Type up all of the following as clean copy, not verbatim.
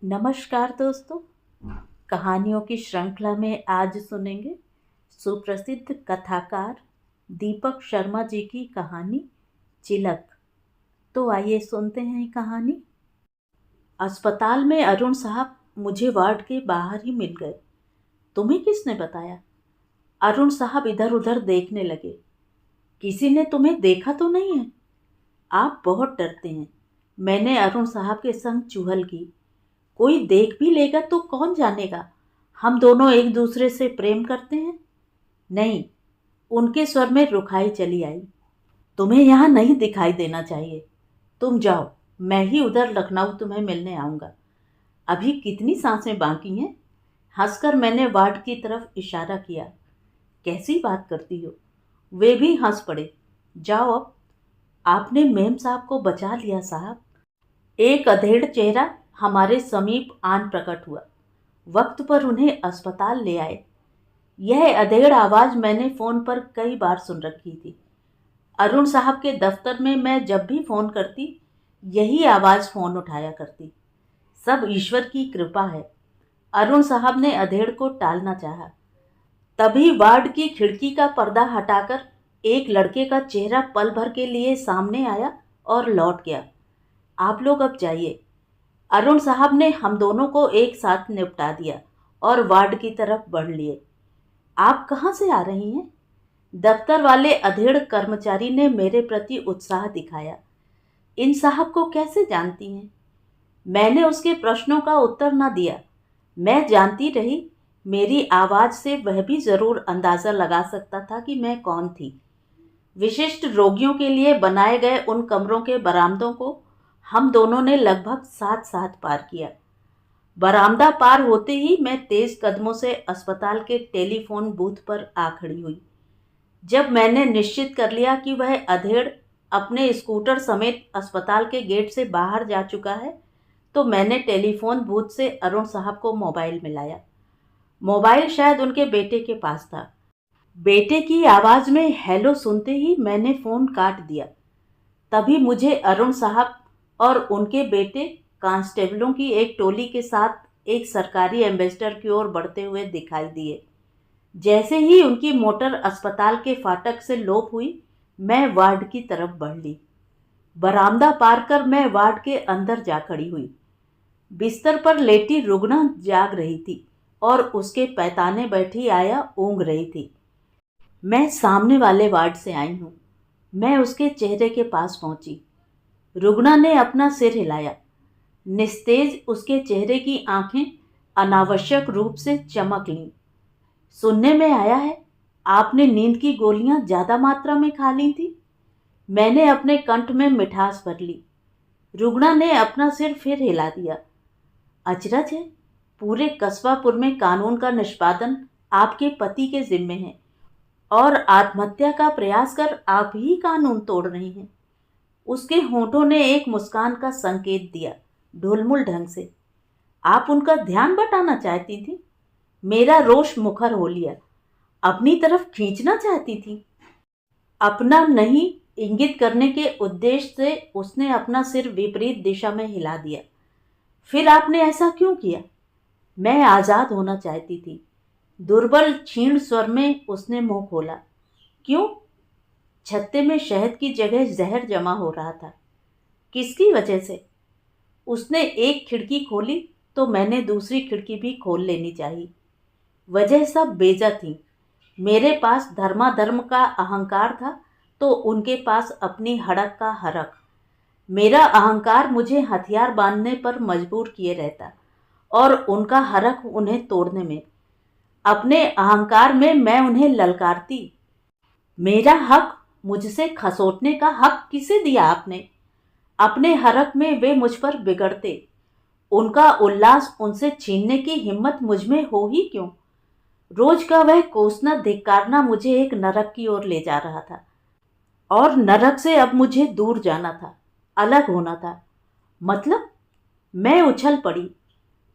नमस्कार दोस्तों। कहानियों की श्रृंखला में आज सुनेंगे सुप्रसिद्ध कथाकार दीपक शर्मा जी की कहानी चिलक। तो आइए सुनते हैं कहानी। अस्पताल में अरुण साहब मुझे वार्ड के बाहर ही मिल गए। तुम्हें किसने बताया? अरुण साहब इधर उधर देखने लगे। किसी ने तुम्हें देखा तो नहीं है? आप बहुत डरते हैं। मैंने अरुण साहब के संग चुहल की। कोई देख भी लेगा तो कौन जानेगा हम दोनों एक दूसरे से प्रेम करते हैं। नहीं, उनके स्वर में रुखाई चली आई। तुम्हें यहाँ नहीं दिखाई देना चाहिए। तुम जाओ, मैं ही उधर लखनऊ तुम्हें मिलने आऊँगा। अभी कितनी सांसें बाकी हैं? हंसकर मैंने वार्ड की तरफ इशारा किया। कैसी बात करती हो? वे भी हंस पड़े। जाओ अब। आपने मेम साहब को बचा लिया साहब। एक अधेड़ चेहरा हमारे समीप आन प्रकट हुआ। वक्त पर उन्हें अस्पताल ले आए। यह अधेड़ आवाज़ मैंने फ़ोन पर कई बार सुन रखी थी। अरुण साहब के दफ्तर में मैं जब भी फ़ोन करती, यही आवाज़ फ़ोन उठाया करती। सब ईश्वर की कृपा है। अरुण साहब ने अधेड़ को टालना चाहा। तभी वार्ड की खिड़की का पर्दा हटाकर एक लड़के का चेहरा पल भर के लिए सामने आया और लौट गया। आप लोग अब जाइए। अरुण साहब ने हम दोनों को एक साथ निपटा दिया और वार्ड की तरफ बढ़ लिए। आप कहाँ से आ रही हैं? दफ्तर वाले अधेड़ कर्मचारी ने मेरे प्रति उत्साह दिखाया। इन साहब को कैसे जानती हैं? मैंने उसके प्रश्नों का उत्तर न दिया। मैं जानती रही। मेरी आवाज़ से वह भी ज़रूर अंदाज़ा लगा सकता था कि मैं कौन थी। विशिष्ट रोगियों के लिए बनाए गए उन कमरों के बरामदों को हम दोनों ने लगभग साथ साथ पार किया। बरामदा पार होते ही मैं तेज कदमों से अस्पताल के टेलीफोन बूथ पर आ खड़ी हुई। जब मैंने निश्चित कर लिया कि वह अधेड़ अपने स्कूटर समेत अस्पताल के गेट से बाहर जा चुका है, तो मैंने टेलीफोन बूथ से अरुण साहब को मोबाइल मिलाया। मोबाइल शायद उनके बेटे के पास था। बेटे की आवाज़ में हेलो सुनते ही मैंने फ़ोन काट दिया। तभी मुझे अरुण साहब और उनके बेटे कांस्टेबलों की एक टोली के साथ एक सरकारी एम्बेसडर की ओर बढ़ते हुए दिखाई दिए। जैसे ही उनकी मोटर अस्पताल के फाटक से लोप हुई, मैं वार्ड की तरफ बढ़ ली। बरामदा पार कर मैं वार्ड के अंदर जा खड़ी हुई। बिस्तर पर लेटी रुग्णा जाग रही थी और उसके पैताने बैठी आया ऊँघ रही थी। मैं सामने वाले वार्ड से आई हूँ। मैं उसके चेहरे के पास पहुँची। रुग्णा ने अपना सिर हिलाया। निस्तेज उसके चेहरे की आंखें अनावश्यक रूप से चमक लीं। सुनने में आया है आपने नींद की गोलियां ज़्यादा मात्रा में खा ली थी। मैंने अपने कंठ में मिठास भर ली। रुग्णा ने अपना सिर फिर हिला दिया। अचरज है, पूरे कस्बापुर में कानून का निष्पादन आपके पति के जिम्मे है और आत्महत्या का प्रयास कर आप ही कानून तोड़ रही हैं। उसके होंठों ने एक मुस्कान का संकेत दिया, ढुलमुल ढंग से। आप उनका ध्यान बटाना चाहती थी। मेरा रोष मुखर हो लिया। अपनी तरफ खींचना चाहती थी। अपना नहीं इंगित करने के उद्देश्य से उसने अपना सिर विपरीत दिशा में हिला दिया। फिर आपने ऐसा क्यों किया? मैं आज़ाद होना चाहती थी। दुर्बल क्षीण स्वर में उसने मुंह खोला। क्यों? छत्ते में शहद की जगह जहर जमा हो रहा था। किसकी वजह से? उसने एक खिड़की खोली तो मैंने दूसरी खिड़की भी खोल लेनी चाहिए। वजह सब बेजा थी। मेरे पास धर्माधर्म का अहंकार था तो उनके पास अपनी हड़क का हरक। मेरा अहंकार मुझे हथियार बांधने पर मजबूर किए रहता और उनका हरक उन्हें तोड़ने में। अपने अहंकार में मैं उन्हें ललकारती। मेरा हक मुझसे खसोटने का हक किसे दिया आपने? अपने हरक में वे मुझ पर बिगड़ते। उनका उल्लास उनसे छीनने की हिम्मत मुझ में हो ही क्यों? रोज का वह कोसना धिक्कारना मुझे एक नरक की ओर ले जा रहा था और नरक से अब मुझे दूर जाना था, अलग होना था। मतलब? मैं उछल पड़ी।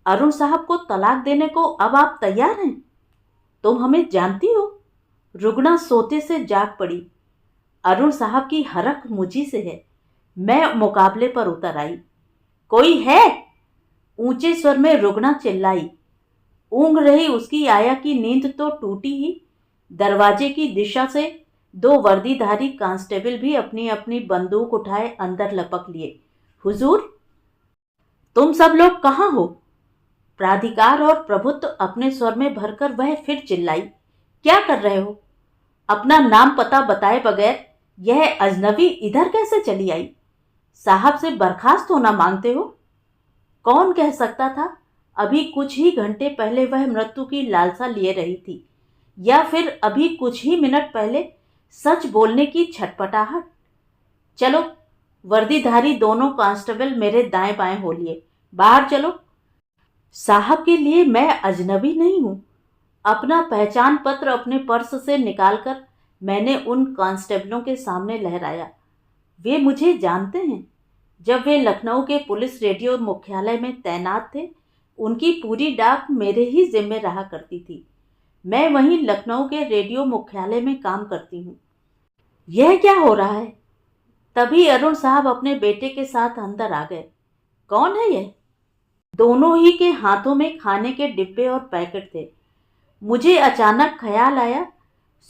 अरुण साहब को तलाक देने को अब आप तैयार हैं? तुम हमें जानती हो? रुग्णा सोते से जाग पड़ी। अरुण साहब की हरख मुझी से है। मैं मुकाबले पर उतर आई। कोई है? ऊंचे स्वर में रुगना चिल्लाई। ऊँघ रही उसकी आया की नींद तो टूटी ही। दरवाजे की दिशा से दो वर्दीधारी कांस्टेबल भी अपनी अपनी बंदूक उठाए अंदर लपक लिए। हुजूर, तुम सब लोग कहाँ हो? प्राधिकार और प्रभुत्व अपने स्वर में भरकर वह फिर चिल्लाई। क्या कर रहे हो? अपना नाम पता बताए बगैर यह अजनबी इधर कैसे चली आई? साहब से बर्खास्त होना मांगते हो? कौन कह सकता था अभी कुछ ही घंटे पहले वह मृत्यु की लालसा लिए रही थी, या फिर अभी कुछ ही मिनट पहले सच बोलने की छटपटाहट। चलो, वर्दीधारी दोनों कांस्टेबल मेरे दाएं बाएं हो लिए। बाहर चलो। साहब के लिए मैं अजनबी नहीं हूं। अपना पहचान पत्र अपने पर्स से निकालकर मैंने उन कांस्टेबलों के सामने लहराया। वे मुझे जानते हैं। जब वे लखनऊ के पुलिस रेडियो मुख्यालय में तैनात थे, उनकी पूरी डाक मेरे ही जिम्मे रहा करती थी। मैं वहीं लखनऊ के रेडियो मुख्यालय में काम करती हूँ। यह क्या हो रहा है? तभी अरुण साहब अपने बेटे के साथ अंदर आ गए। कौन है यह? दोनों ही के हाथों में खाने के डिब्बे और पैकेट थे। मुझे अचानक ख्याल आया,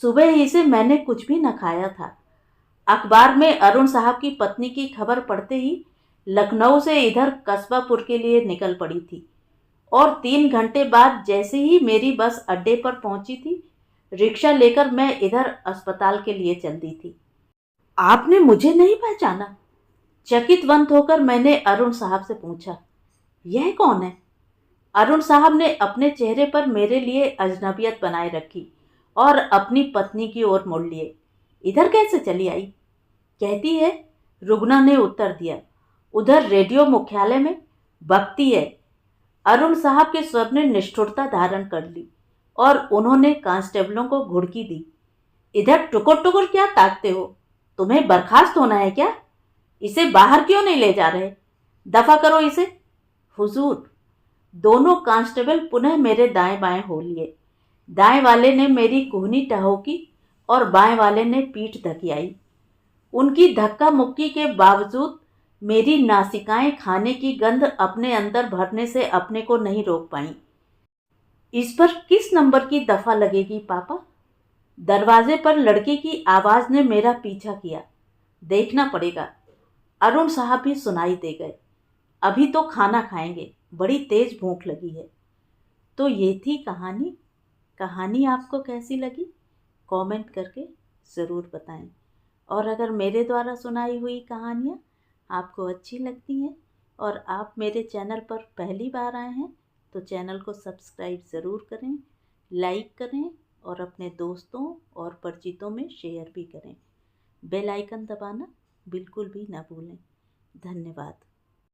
सुबह ही से मैंने कुछ भी न खाया था। अखबार में अरुण साहब की पत्नी की खबर पढ़ते ही लखनऊ से इधर कस्बापुर के लिए निकल पड़ी थी, और 3 घंटे बाद जैसे ही मेरी बस अड्डे पर पहुंची थी, रिक्शा लेकर मैं इधर अस्पताल के लिए चल दी थी। आपने मुझे नहीं पहचाना? चकितवंत होकर मैंने अरुण साहब से पूछा। यह कौन है? अरुण साहब ने अपने चेहरे पर मेरे लिए अजनबियत बनाए रखी और अपनी पत्नी की ओर मुड़ लिए। इधर कैसे चली आई? कहती है, रुगना ने उत्तर दिया। उधर रेडियो मुख्यालय में बकती है। अरुण साहब के स्वर ने निष्ठुरता धारण कर ली और उन्होंने कांस्टेबलों को घुड़की दी। इधर टुकुर टुकुर क्या ताकते हो? तुम्हें बर्खास्त होना है क्या? इसे बाहर क्यों नहीं ले जा रहे? दफा करो इसे। हुजूर, दोनों कांस्टेबल पुनः मेरे दाएं बाएं हो लिए। दाएं वाले ने मेरी कुहनी टहोकी और बाएं वाले ने पीठ धकियाई। उनकी धक्का मुक्की के बावजूद मेरी नासिकाएं खाने की गंध अपने अंदर भरने से अपने को नहीं रोक पाईं। इस पर किस नंबर की दफा लगेगी पापा? दरवाजे पर लड़के की आवाज ने मेरा पीछा किया। देखना पड़ेगा। अरुण साहब भी सुनाई दे गए। अभी तो खाना खाएंगे, बड़ी तेज भूख लगी है। तो ये थी कहानी। कहानी आपको कैसी लगी? कमेंट करके ज़रूर बताएं। और अगर मेरे द्वारा सुनाई हुई कहानियाँ आपको अच्छी लगती हैं और आप मेरे चैनल पर पहली बार आए हैं, तो चैनल को सब्सक्राइब ज़रूर करें, लाइक करें और अपने दोस्तों और परिचितों में शेयर भी करें। बेल आइकन दबाना बिल्कुल भी ना भूलें। धन्यवाद।